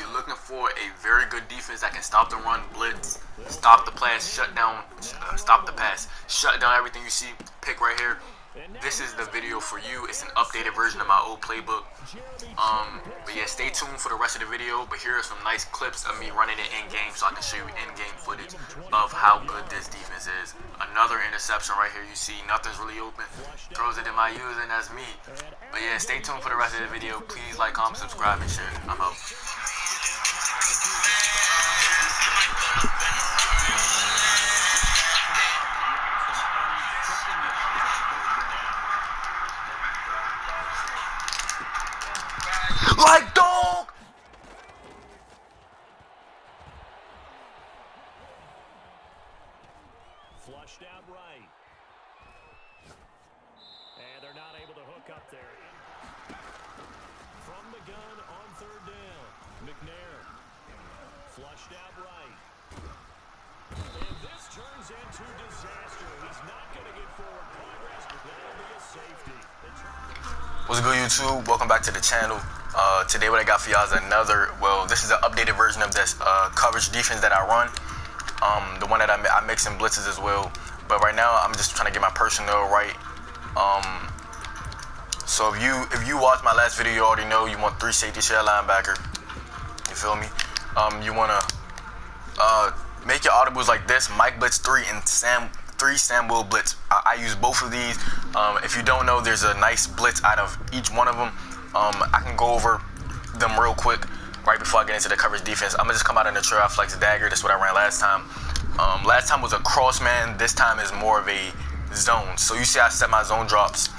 you're looking for a very good defense that can stop the run, blitz, stop the pass, shut down everything you see, pick right here. This is the video for you. It's an updated version of my old playbook. But yeah, stay tuned for the rest of the video. But here are some nice clips of me running it in game, so I can show you in-game footage of how good this defense is. Another interception right here. You see, nothing's really open. Throws it to my user, and that's me. But yeah, stay tuned for the rest of the video. Please like, comment, subscribe, and share. I'm out. Like dog! Flushed out right. And they're not able to hook up there. From the gun on third down. McNair. Flushed out right. And this turns into disaster. He's not going to get forward progress, but that'll be a safety. What's good, YouTube? Welcome back to the channel. Today what I got for y'all is this is an updated version of this coverage defense that I run. The one that I mix in blitzes as well. But right now I'm just trying to get my personnel right. So if you watched my last video, you already know you want 3 safety share linebacker. You feel me? You wanna make your audibles like this: Mike Blitz 3 and Sam Will Blitz. I use both of these. If you don't know, there's a nice blitz out of each one of them. I can go over them real quick right before I get into the coverage defense. I'm gonna just come out in the trail flex dagger. That's what I ran last time. Last time was a cross man. This time is more of a zone. So you see I set my zone drops.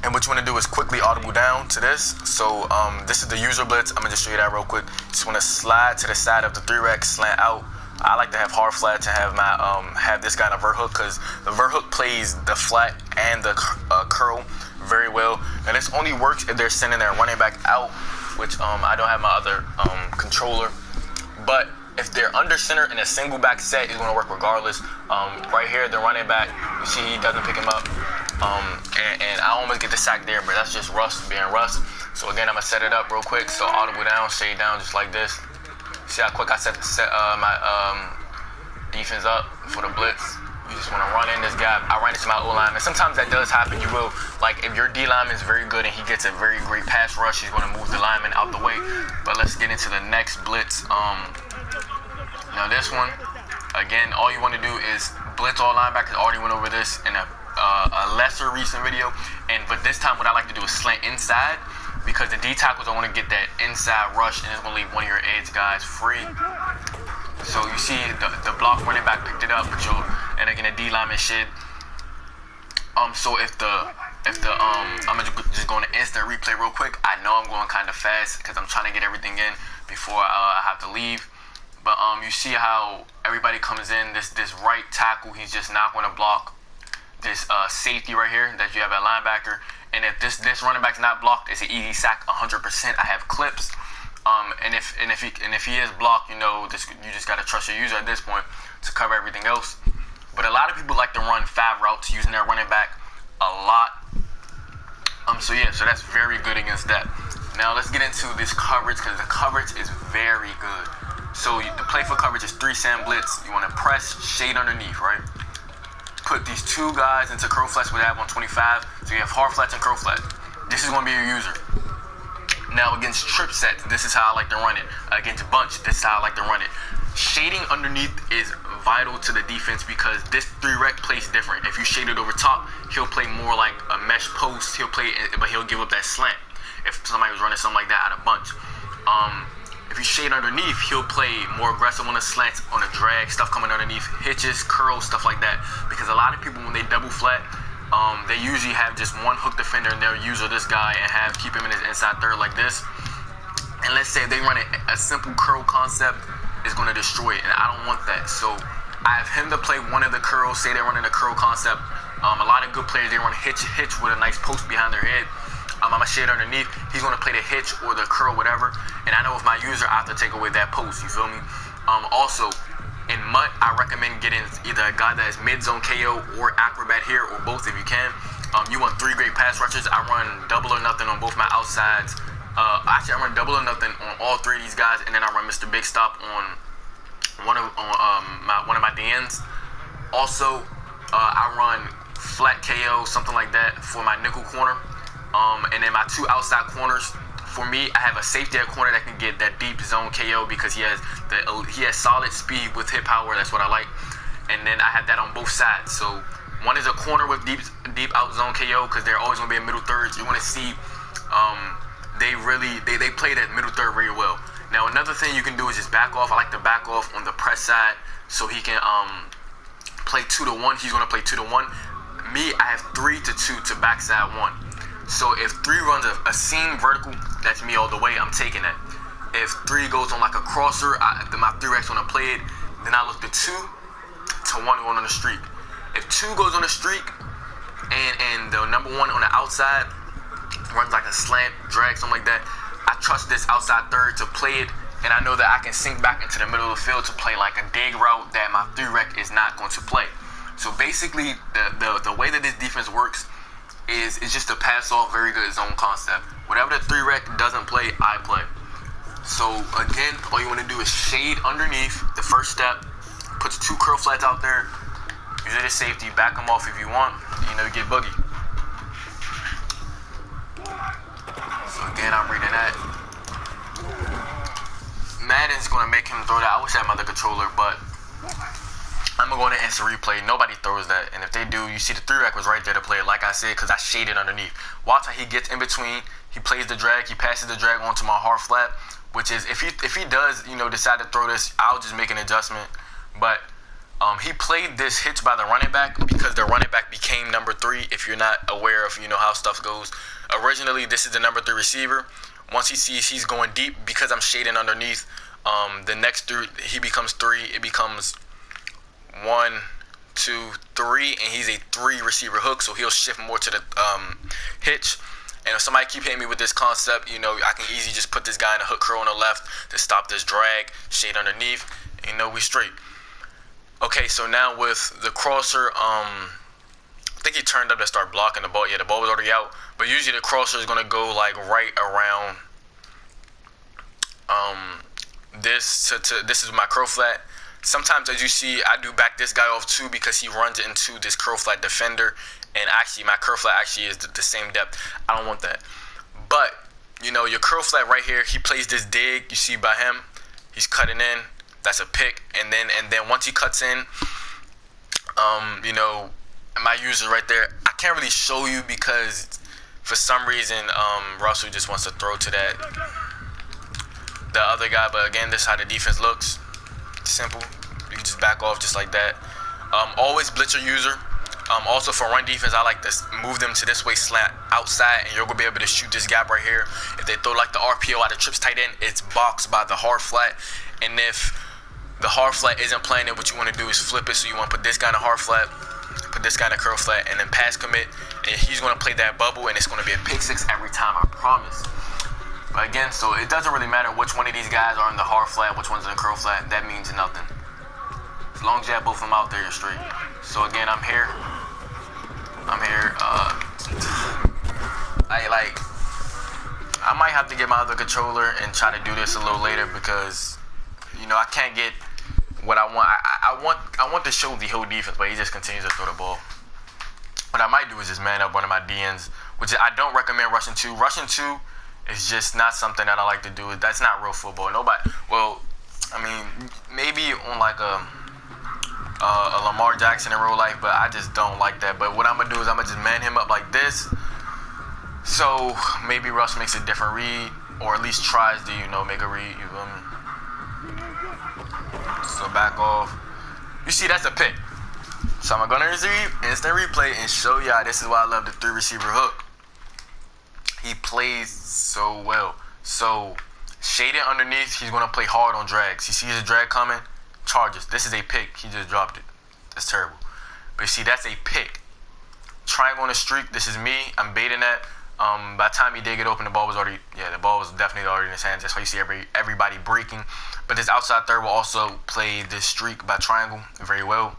And what you want to do is quickly audible down to this. So this is the user blitz. I'm gonna just show you that real quick. Just want to slide to the side of the 3-rec, slant out. I like to have hard flat to have my have this guy in a vert hook, because the vert hook plays the flat and the curl very well. And this only works if they're sending their running back out, which I don't have my other controller. But if they're under center in a single back set, it's gonna work regardless. Right here, the running back, you see he doesn't pick him up. And I almost get the sack there, but that's just Russ being Russ. So again, I'm gonna set it up real quick. So audible down, shade down just like this. See how quick I set my defense up for the blitz. You just want to run in this guy. I ran into my O-line, and sometimes that does happen. You will, like, if your D-lineman is very good and he gets a very great pass rush, he's going to move the lineman out the way. But let's get into the next blitz. Now this one, again, all you want to do is blitz all linebackers. I already went over this in a lesser recent video, but this time what I like to do is slant inside, because the D tackles I want to get that inside rush, and it's going to leave one of your edge guys free. So you see the block running back picked it up, and again the D lineman shit. So if I'm just going to instant replay real quick. I know I'm going kind of fast because I'm trying to get everything in before I have to leave. But you see how everybody comes in. This right tackle, he's just not going to block this safety right here that you have at linebacker. And if this running back's not blocked, it's an easy sack 100%. I have clips. And if he is blocked, you just gotta trust your user at this point to cover everything else. But a lot of people like to run 5 routes using their running back a lot. So that's very good against that. Now let's get into this coverage, because the coverage is very good. So the play for coverage is 3 Sam blitz. You want to press, shade underneath, right? Put these 2 guys into curl flats. We have 125, so you have hard flats and curl flats. This is going to be your user. Now against trip sets, this is how I like to run it. Against bunch, this is how I like to run it. Shading underneath is vital to the defense, because this 3-rec plays different. If you shade it over top, he'll play more like a mesh post. But he'll give up that slant if somebody was running something like that out of bunch. If you shade underneath, he'll play more aggressive on the slants, on the drag, stuff coming underneath, hitches, curls, stuff like that. Because a lot of people, when they double flat, they usually have just one hook defender and they'll use this guy and keep him in his inside third like this. And let's say they run a simple curl concept, is going to destroy it, and I don't want that. So I have him to play one of the curls. Say they're running a curl concept. A lot of good players, they run hitch with a nice post behind their head. I'm gonna shade underneath. He's gonna play the hitch or the curl, whatever. And I know with my user, I have to take away that post. You feel me? Also, in MUT, I recommend getting either a guy that is mid-zone KO or acrobat here, or both if you can. You want 3 great pass rushers. I run double or nothing on both my outsides Actually, I run double or nothing on all three of these guys, and then I run Mr. Big Stop on one of my DNs. Also, I run flat KO, something like that, for my nickel corner. And then my two outside corners. For me, I have a safety at corner that can get that deep zone KO because he has solid speed with hit power. That's what I like. And then I have that on both sides. So one is a corner with deep out zone KO because they're always gonna be in middle thirds. You want to see they play that middle third very well. Now another thing you can do is just back off. I like to back off on the press side so he can play 2-to-1. He's gonna play 2-to-1. Me, I have 3-to-2 to backside 1. So if 3 runs a seam vertical, that's me all the way. I'm taking that. If 3 goes on like a crosser, my 3X want to play it. Then I look to 2-to-1 going on the streak. If 2 goes on the streak and the number 1 on the outside runs like a slant, drag, something like that, I trust this outside third to play it, and I know that I can sink back into the middle of the field to play like a dig route that my 3-rec is not going to play. So basically, the way that this defense works is just to pass off very good zone concept. Whatever the 3-rec doesn't play, I play. So again, all you want to do is shade underneath the first step, puts 2 curl flats out there, use it as safety, back them off if you want, you know, get boogie. So again, I'm reading that. Madden's going to make him throw that. I wish I had my other controller, but I'm going to go in and instant replay. Nobody throws that. And if they do, you see the 3-rec was right there to play it, like I said, because I shaded underneath. Watch how he gets in between. He plays the drag. He passes the drag onto my hard flat, which is, if he does, you know, decide to throw this, I'll just make an adjustment. But he played this hitch by the running back because the running back became number 3, if you're not aware of, you know, how stuff goes. Originally, this is the number 3 receiver. Once he sees he's going deep, because I'm shading underneath, the next 3, he becomes 3. It becomes 1, 2, 3, and he's a 3 receiver hook, so he'll shift more to the hitch. And if somebody keep hitting me with this concept, you know, I can easily just put this guy in a hook curl on the left to stop this drag, shade underneath, and you know, we straight. Okay, so now with the crosser, I think he turned up to start blocking the ball. Yeah, the ball was already out, but usually the crosser is gonna go like right around this this is my curl flat. Sometimes, as you see, I do back this guy off too because he runs into this curl flat defender, and actually my curl flat actually is the same depth. I don't want that. But you know, your curl flat right here, he plays this dig. You see by him, he's cutting in. That's a pick, and then once he cuts in, you know, my user right there, I can't really show you because for some reason Russell just wants to throw to the other guy. But again, this is how the defense looks. Simple. You can just back off just like that. Always blitz your user. Also for run defense, I like to move them to this way, slant outside, and you're gonna be able to shoot this gap right here. If they throw like the RPO out of trips tight end, it's boxed by the hard flat. And if the hard flat isn't playing it, what you want to do is flip it. So you want to put this guy in a hard flat, put this guy in a curl flat, and then pass commit, and he's going to play that bubble, and it's going to be a pick 6 every time, I promise. But again, so it doesn't really matter which one of these guys are in the hard flat, which one's in the curl flat. That means nothing. As long as you have both of them out there, you're straight. So again, I'm here. I might have to get my other controller and try to do this a little later because, you know, I can't get what I want. I want to show the whole defense, but he just continues to throw the ball. What I might do is just man up one of my DNs, which I don't recommend rushing 2. Rushing 2 is just not something that I like to do. That's not real football. Nobody. Well, I mean, maybe on like a Lamar Jackson in real life, but I just don't like that. But what I'm gonna do is I'm gonna just man him up like this. So maybe Russ makes a different read, or at least tries to, you know, make a read. You feel me? So back off. You see, that's a pick. So I'm gonna instant replay and show y'all. This is why I love the 3 receiver hook. He plays so well. So shaded underneath, he's gonna play hard on drags. He sees the drag coming, charges. This is a pick. He just dropped it. That's terrible. But you see, that's a pick. Triangle on the streak. This is me. I'm baiting that. By the time he did get open, the ball was definitely already in his hands. That's why you see everybody breaking. But this outside third will also play this streak by triangle very well.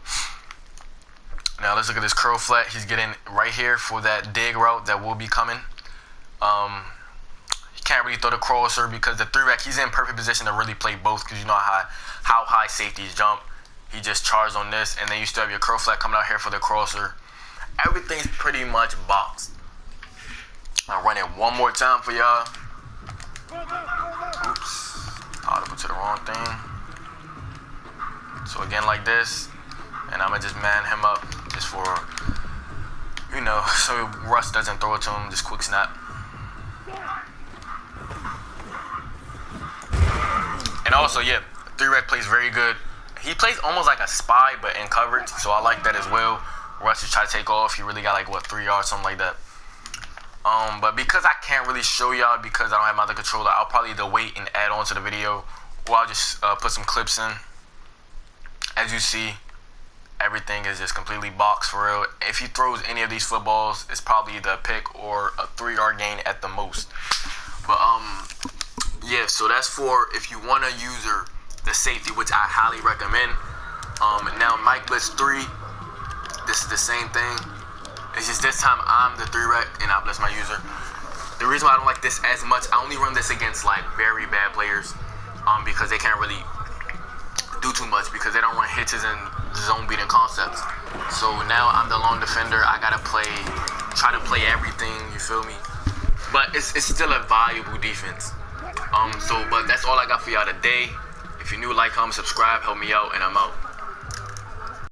Now let's look at this curl flat. He's getting right here for that dig route that will be coming. can't really throw the crosser because the 3-rec, he's in perfect position to really play both because you know how high safeties jump. He just charged on this, and then you still have your curl flat coming out here for the crosser. Everything's pretty much boxed. I'll run it one more time for y'all. Oops. Audible to the wrong thing. So again, like this, and I'm going to just man him up just for, you know, so Russ doesn't throw it to him, just quick snap. And also, yeah, 3-rec plays very good. He plays almost like a spy, but in coverage, so I like that as well. Russ just try to take off. He really got like, what, 3 yards, something like that. But because I can't really show y'all because I don't have my other controller, I'll probably either wait and add on to the video, or I'll just put some clips in. As you see, everything is just completely boxed for real. If he throws any of these footballs, it's probably either a pick or a 3-yard gain at the most. But yeah, so that's for if you want to use the safety, which I highly recommend. Now Mike Blitz 3, this is the same thing. It's just this time I'm the 3-rec and I bless my user. The reason why I don't like this as much, I only run this against like very bad players, because they can't really do too much because they don't run hitches and zone beating concepts. So now I'm the lone defender. I gotta try to play everything. You feel me? But it's still a valuable defense. But that's all I got for y'all today. If you're new, like, comment, subscribe, help me out, and I'm out.